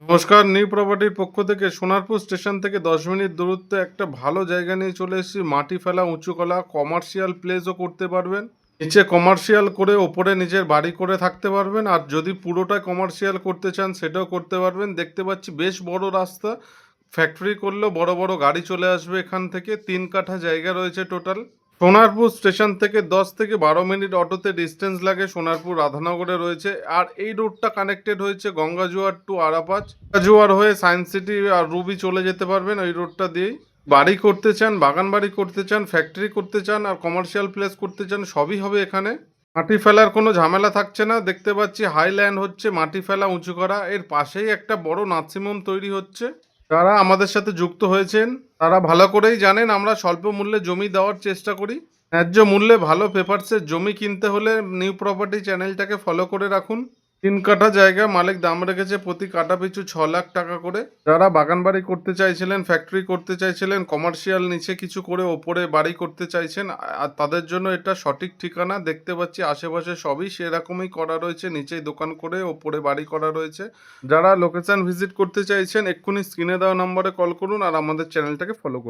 নমস্কার, নিউ প্রপার্টির পক্ষ থেকে সোনারপুর স্টেশন থেকে 10 মিনিট দূরত্বে একটা ভালো জায়গা নিয়ে চলে এসেছি। মাটি ফেলা উঁচুকলা কমার্শিয়াল প্লেসও করতে পারবেন, নিচে কমার্শিয়াল করে ওপরে নিজের বাড়ি করে থাকতে পারবেন। আর যদি পুরোটাই কমার্শিয়াল করতে চান সেটাও করতে পারবেন। দেখতে পাচ্ছি বেশ বড় রাস্তা, ফ্যাক্টরি করলেও বড় বড় গাড়ি চলে আসবে এখান থেকে। 3 কাঠা জায়গা রয়েছে টোটাল। সোনারপুর স্টেশন থেকে 10 থেকে 12 মিনিট অটোতে ডিস্টেন্স লাগে। সোনারপুর রাধানগরে রয়েছে। আর এই রোডটা কানেক্টেড হয়েছে গঙ্গাজুয়ার টু আরাপাঁচ। গঙ্গাজুয়ার হয়ে সায়েন্স সিটি আর রুবি চলে যেতে পারবেন ওই রোডটা দিয়েই। বাড়ি করতে চান, বাগান বাড়ি করতে চান, ফ্যাক্টরি করতে চান আর কমার্শিয়াল প্লেস করতে চান, সবই হবে এখানে। মাটি ফেলার কোনো ঝামেলা থাকছে না। দেখতে পাচ্ছি হাইল্যান্ড হচ্ছে, মাটি ফেলা উঁচু করা। এর পাশেই একটা বড় নার্সিংহোম তৈরি হচ্ছে। যারা আমাদের সাথে যুক্ত হয়েছেন তারা ভালো করেই জানেন আমরা স্বল্প মূল্যে জমি দেওয়ার চেষ্টা করি। ন্যায্য মূল্যে ভালো পেপারসের জমি কিনতে হলে নিউ প্রপার্টি চ্যানেলটাকে ফলো করে রাখুন। 3 কাঠা জায়গা মালিক দাম রেখেছে প্রতি কাঠা পিছু 6 লাখ টাকা করে। যারা বাগান বাড়ি করতে চাইছিলেন, ফ্যাক্টরি করতে চাইছিলেন, কমার্শিয়াল নিচে কিছু করে ওপরে বাড়ি করতে চাইছেন, আর তাদের জন্য এটা সঠিক ঠিকানা। দেখতে পাচ্ছি আশেপাশে সবই সেরকমই করা রয়েছে, নিচেই দোকান করে ওপরে বাড়ি করা রয়েছে। যারা লোকেশন ভিজিট করতে চাইছেন এক্ষুনি স্ক্রিনে দেওয়া নম্বরে কল করুন আর আমাদের চ্যানেলটাকে ফলো করুন।